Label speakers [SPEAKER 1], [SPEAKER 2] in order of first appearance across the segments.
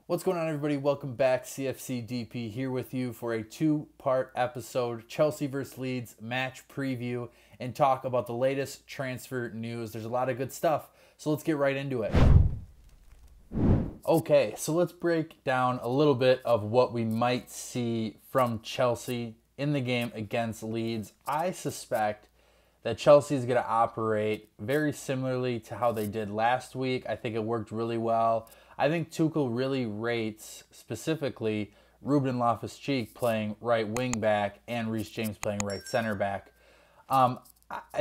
[SPEAKER 1] What's going on, everybody? Welcome back. CFC DP here with you for a two-part episode, Chelsea versus Leeds match preview, and talk about the latest transfer news. There's a lot of good stuff, so let's get right into it. Okay, so let's break down a little bit of what we might see from Chelsea in the game against Leeds. I suspect that Chelsea is going to operate very similarly to how they did last week. I think it worked really well. I think Tuchel really rates specifically Ruben Loftus-Cheek playing right wing back and Reece James playing right center back. I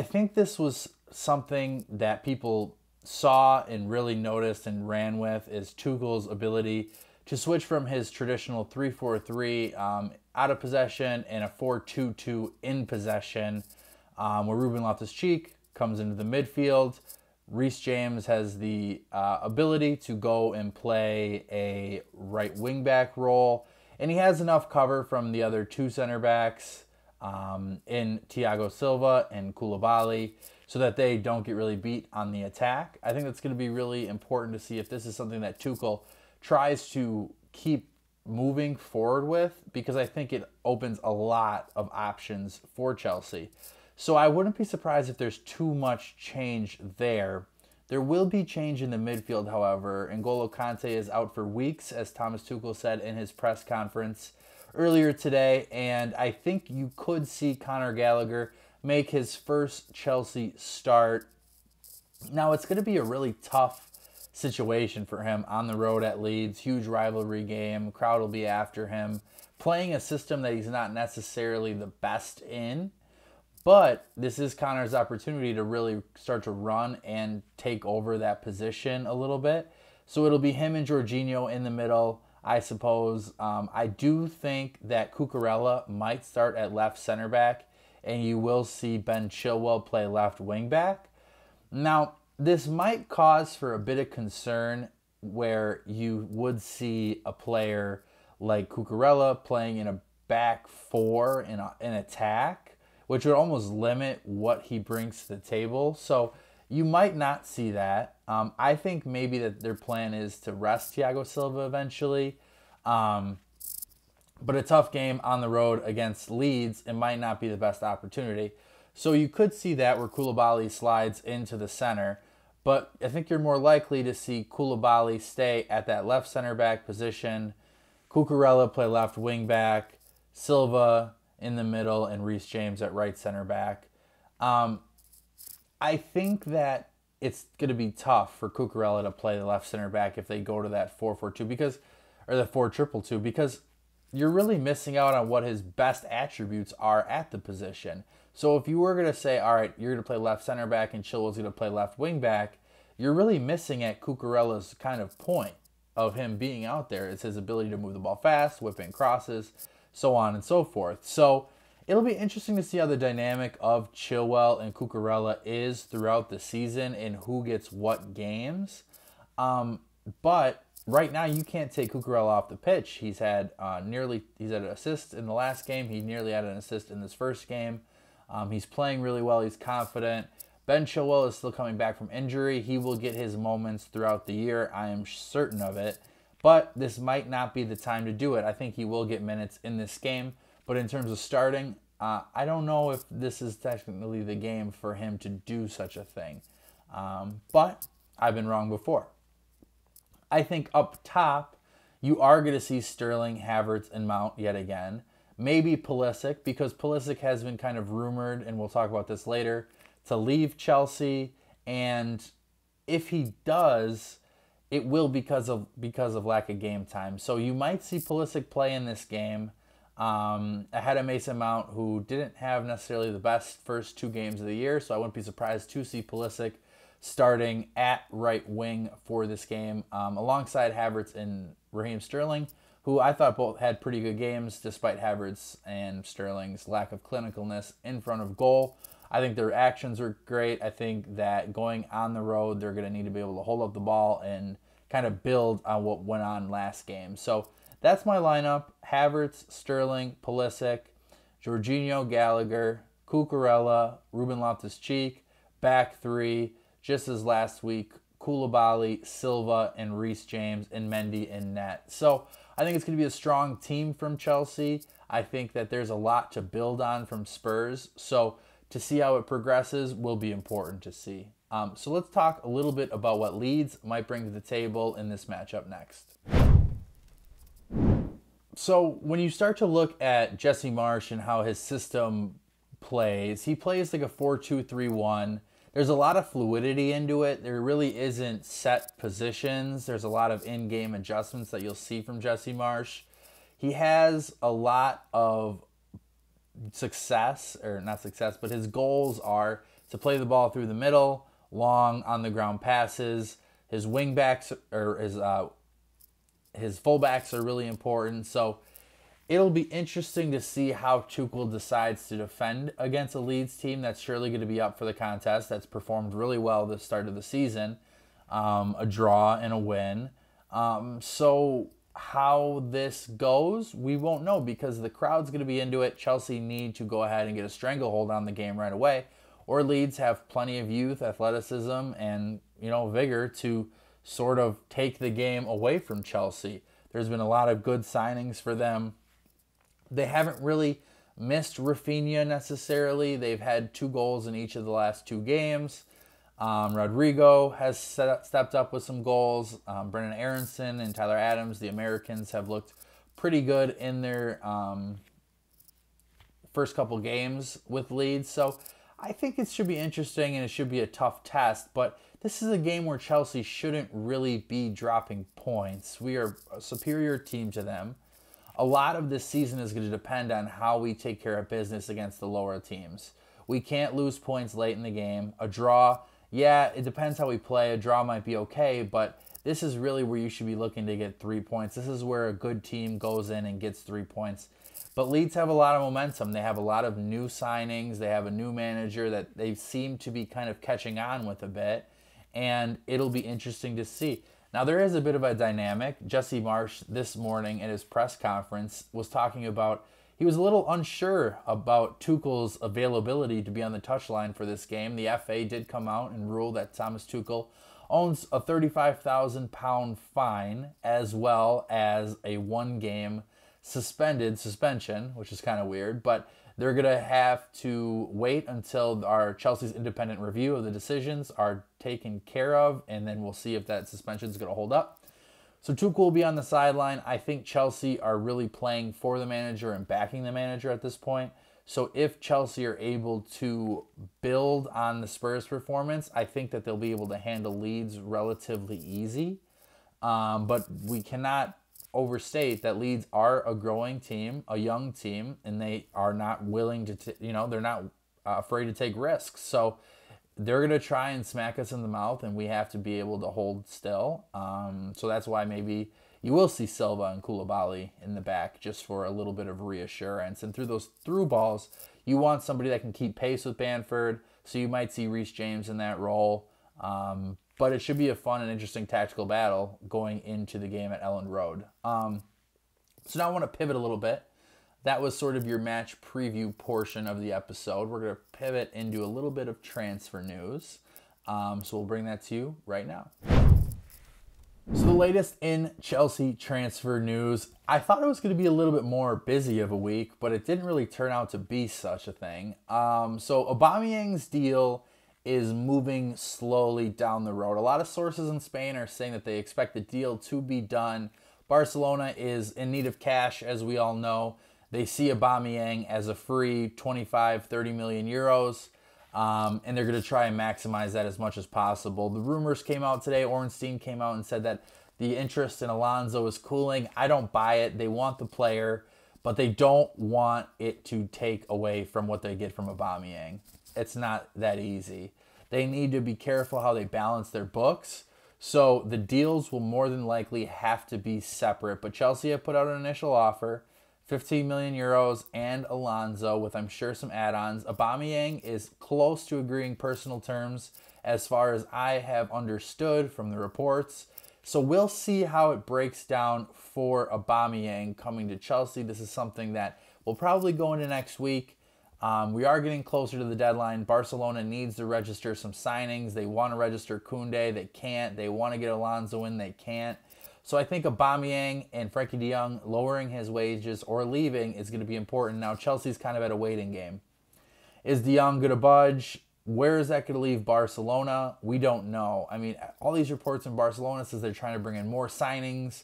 [SPEAKER 1] think this was something that people saw and really noticed and ran with, is Tuchel's ability to switch from his traditional 3-4-3 out of possession and a 4-2-2 in possession, where Ruben Loftus-Cheek comes into the midfield. Reece James has the ability to go and play a right wing back role, and he has enough cover from the other two center backs in Thiago Silva and Koulibaly so that they don't get really beat on the attack. I think that's going to be really important to see if this is something that Tuchel tries to keep moving forward with, because I think it opens a lot of options for Chelsea. So I wouldn't be surprised if there's too much change there. There will be change in the midfield, however. N'Golo Kante is out for weeks, as Thomas Tuchel said in his press conference earlier today, and I think you could see Conor Gallagher make his first Chelsea start. Now, it's going to be a really tough situation for him on the road at Leeds. Huge rivalry game. Crowd will be after him. Playing a system that he's not necessarily the best in. But this is Conor's opportunity to really start to run and take over that position a little bit. So it'll be him and Jorginho in the middle, I suppose. I do think that Cucurella might start at left center back, and you will see Ben Chilwell play left wing back. Now, this might cause for a bit of concern, where you would see a player like Cucurella playing in a back four in attack, which would almost limit what he brings to the table. So you might not see that. I think maybe that their plan is to rest Thiago Silva eventually. But a tough game on the road against Leeds, it might not be the best opportunity. So you could see that where Koulibaly slides into the center. But I think you're more likely to see Koulibaly stay at that left center back position, Cucurella play left wing back, Silva in the middle, and Reece James at right center back. I think that it's going to be tough for Cucurella to play the left center back if they go to that 4-4-2 or the 4-2-2, because you're really missing out on what his best attributes are at the position. So if you were going to say, all right, you're going to play left center back and Chilwell's going to play left wing back, you're really missing at Cucurella's kind of point of him being out there. It's his ability to move the ball fast, whip in crosses, so on and so forth. So it'll be interesting to see how the dynamic of Chilwell and Cucurella is throughout the season and who gets what games. But right now, you can't take Cucurella off the pitch. He's had an assist in the last game. He nearly had an assist in this first game. He's playing really well. He's confident. Ben Chilwell is still coming back from injury. He will get his moments throughout the year. I am certain of it. But this might not be the time to do it. I think he will get minutes in this game. But in terms of starting, I don't know if this is technically the game for him to do such a thing. But I've been wrong before. I think up top, you are going to see Sterling, Havertz, and Mount yet again. Maybe Pulisic, because Pulisic has been kind of rumored, and we'll talk about this later, to leave Chelsea. And if he does, it will because of lack of game time. So you might see Pulisic play in this game ahead of Mason Mount, who didn't have necessarily the best first two games of the year. So I wouldn't be surprised to see Pulisic starting at right wing for this game, alongside Havertz and Raheem Sterling, who I thought both had pretty good games despite Havertz and Sterling's lack of clinicalness in front of goal. I think their actions are great. I think that going on the road, they're going to need to be able to hold up the ball and kind of build on what went on last game. So that's my lineup: Havertz, Sterling, Pulisic, Jorginho, Gallagher, Cucurella, Ruben Loftus-Cheek, back three, just as last week, Koulibaly, Silva, and Reece James, and Mendy in net. So I think it's going to be a strong team from Chelsea. I think that there's a lot to build on from Spurs. So to see how it progresses will be important to see. So let's talk a little bit about what Leeds might bring to the table in this matchup next. So when you start to look at Jesse Marsch and how his system plays, he plays like a 4-2-3-1. There's a lot of fluidity into it. There really isn't set positions. There's a lot of in-game adjustments that you'll see from Jesse Marsch. He has a lot of success, or not success, but his goals are to play the ball through the middle, long on-the-ground passes. His wingbacks, or his fullbacks are really important. So it'll be interesting to see how Tuchel decides to defend against a Leeds team that's surely going to be up for the contest, that's performed really well at the start of the season, a draw and a win. So how this goes, we won't know because the crowd's going to be into it. Chelsea need to go ahead and get a stranglehold on the game right away, or Leeds have plenty of youth, athleticism, and vigor to sort of take the game away from Chelsea. There's been a lot of good signings for them. They haven't really missed Rafinha necessarily. They've had 2 goals in each of the last 2 games. Rodrigo has stepped up with some goals. Brennan Aronson and Tyler Adams, the Americans, have looked pretty good in their first couple games with Leeds. So I think it should be interesting and it should be a tough test. But this is a game where Chelsea shouldn't really be dropping points. We are a superior team to them. A lot of this season is going to depend on how we take care of business against the lower teams. We can't lose points late in the game. A draw, yeah, it depends how we play. A draw might be okay, but this is really where you should be looking to get 3 points. This is where a good team goes in and gets 3 points. But Leeds have a lot of momentum. They have a lot of new signings. They have a new manager that they seem to be kind of catching on with a bit, and it'll be interesting to see. Now, there is a bit of a dynamic. Jesse Marsch this morning at his press conference was talking about he was a little unsure about Tuchel's availability to be on the touchline for this game. The FA did come out and rule that Thomas Tuchel owns a £35,000 fine as well as a 1-game suspension, which is kind of weird, but they're going to have to wait until our Chelsea's independent review of the decisions are taken care of, and then we'll see if that suspension is going to hold up. So Tuchel will be on the sideline. I think Chelsea are really playing for the manager and backing the manager at this point. So if Chelsea are able to build on the Spurs performance, I think that they'll be able to handle Leeds relatively easy. But we cannot overstate that Leeds are a growing team, a young team, and they are not willing to, they're not afraid to take risks. So they're going to try and smack us in the mouth, and we have to be able to hold still. So that's why maybe you will see Silva and Koulibaly in the back just for a little bit of reassurance. And through those through balls, you want somebody that can keep pace with Bamford, so you might see Reece James in that role. But it should be a fun and interesting tactical battle going into the game at Elland Road. So now I want to pivot a little bit. That was sort of your match preview portion of the episode. We're going to pivot into a little bit of transfer news. So we'll bring that to you right now. So the latest in Chelsea transfer news. I thought it was going to be a little bit more busy of a week, but it didn't really turn out to be such a thing. So Aubameyang's deal is moving slowly down the road. A lot of sources in Spain are saying that they expect the deal to be done. Barcelona is in need of cash, as we all know. They see Aubameyang as a free 25, 30 million euros, and they're going to try and maximize that as much as possible. The rumors came out today. Ornstein came out and said that the interest in Alonso is cooling. I don't buy it. They want the player, but they don't want it to take away from what they get from Aubameyang. It's not that easy. They need to be careful how they balance their books. So the deals will more than likely have to be separate. But Chelsea have put out an initial offer, 15 million euros and Alonso with, I'm sure, some add-ons. Aubameyang is close to agreeing personal terms as far as I have understood from the reports. So we'll see how it breaks down for Aubameyang coming to Chelsea. This is something that will probably go into next week. We are getting closer to the deadline. Barcelona needs to register some signings. They want to register Koundé. They can't. They want to get Alonso in. They can't. So I think Aubameyang and Frenkie de Jong lowering his wages or leaving is going to be important. Now Chelsea's kind of at a waiting game. Is de Jong going to budge? Where is that going to leave Barcelona? We don't know. I mean, all these reports in Barcelona says they're trying to bring in more signings.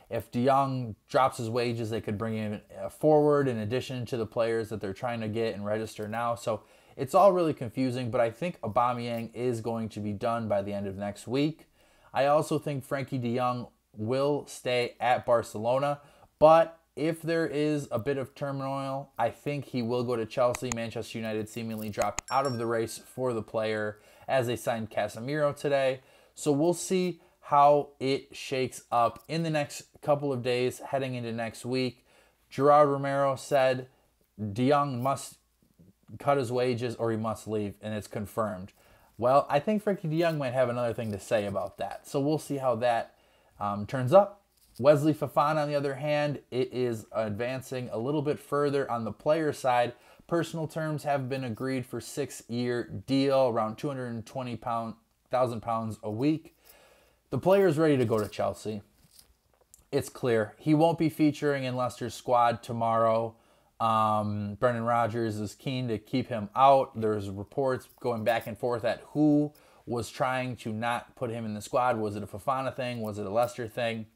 [SPEAKER 1] If de Jong drops his wages, they could bring in a forward in addition to the players that they're trying to get and register now. So it's all really confusing, but I think Aubameyang is going to be done by the end of next week. I also think Frenkie de Jong will stay at Barcelona, but if there is a bit of turmoil, I think he will go to Chelsea. Manchester United seemingly dropped out of the race for the player as they signed Casemiro today. So we'll see how it shakes up in the next couple of days heading into next week. Gerard Romero said de Jong must cut his wages or he must leave, and it's confirmed. Well, I think Frenkie de Jong might have another thing to say about that. So we'll see how that turns up. Wesley Fofana, on the other hand, it is advancing a little bit further on the player side. Personal terms have been agreed for 6-year deal, around £220,000 a week. The player is ready to go to Chelsea. It's clear. He won't be featuring in Leicester's squad tomorrow. Brendan Rodgers is keen to keep him out. There's reports going back and forth at who was trying to not put him in the squad. Was it a Fofana thing? Was it a Leicester thing?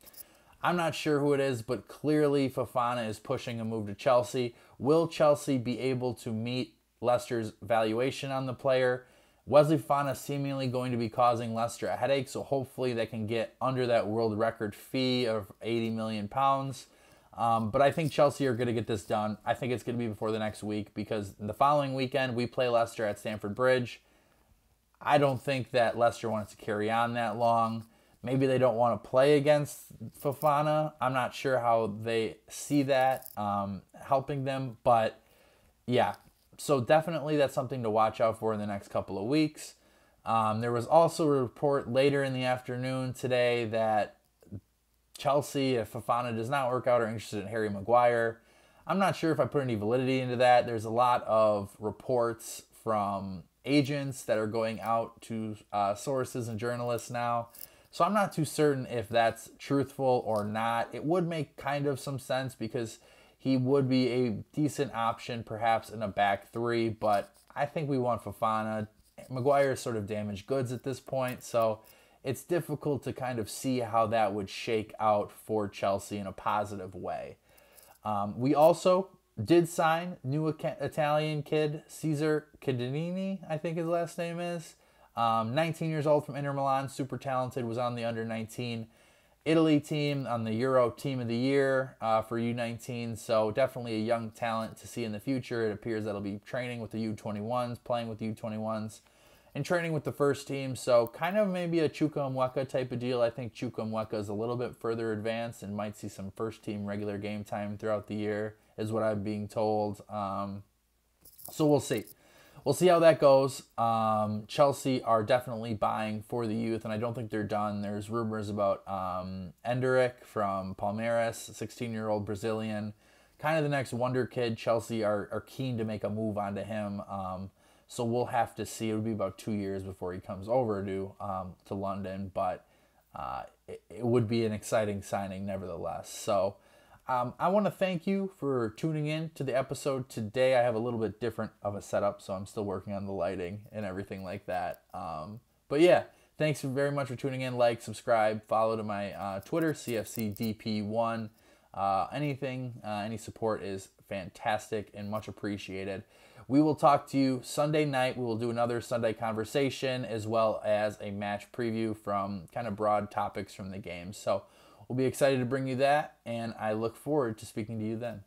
[SPEAKER 1] I'm not sure who it is, but clearly Fofana is pushing a move to Chelsea. Will Chelsea be able to meet Leicester's valuation on the player? Wesley Fofana seemingly going to be causing Leicester a headache, so hopefully they can get under that world record fee of £80 million. But I think Chelsea are going to get this done. I think it's going to be before the next week because the following weekend we play Leicester at Stamford Bridge. I don't think that Leicester wants to carry on that long. Maybe they don't want to play against Fofana. I'm not sure how they see that helping them. But, yeah, so definitely that's something to watch out for in the next couple of weeks. There was also a report later in the afternoon today that Chelsea, if Fofana does not work out, are interested in Harry Maguire. I'm not sure if I put any validity into that. There's a lot of reports from agents that are going out to sources and journalists now. So I'm not too certain if that's truthful or not. It would make kind of some sense because he would be a decent option perhaps in a back three, but I think we want Fofana. Maguire is sort of damaged goods at this point, so it's difficult to kind of see how that would shake out for Chelsea in a positive way. We also did sign new Italian kid, Cesar Cadinini, I think his last name is. 19 years old from Inter Milan, super talented, was on the under-19 Italy team, on the Euro Team of the Year for U19. So definitely a young talent to see in the future. It appears that he'll be training with the U21s, playing with the U21s, and training with the first team. So kind of maybe a Chuka Mweka type of deal. I think Chuka Mweka is a little bit further advanced and might see some first team regular game time throughout the year, is what I'm being told. So we'll see. We'll see how that goes. Chelsea are definitely buying for the youth, and I don't think they're done. There's rumors about Enderick from Palmeiras, 16-year-old Brazilian, kind of the next wonder kid. Chelsea are keen to make a move onto him. So we'll have to see. It would be about 2 years before he comes over to London, but it would be an exciting signing nevertheless. So I want to thank you for tuning in to the episode today. I have a little bit different of a setup, so I'm still working on the lighting and everything like that. But yeah, thanks very much for tuning in. Like, subscribe, follow to my Twitter, CFCDP1. Any support is fantastic and much appreciated. We will talk to you Sunday night. We will do another Sunday conversation as well as a match preview from kind of broad topics from the game. So we'll be excited to bring you that, and I look forward to speaking to you then.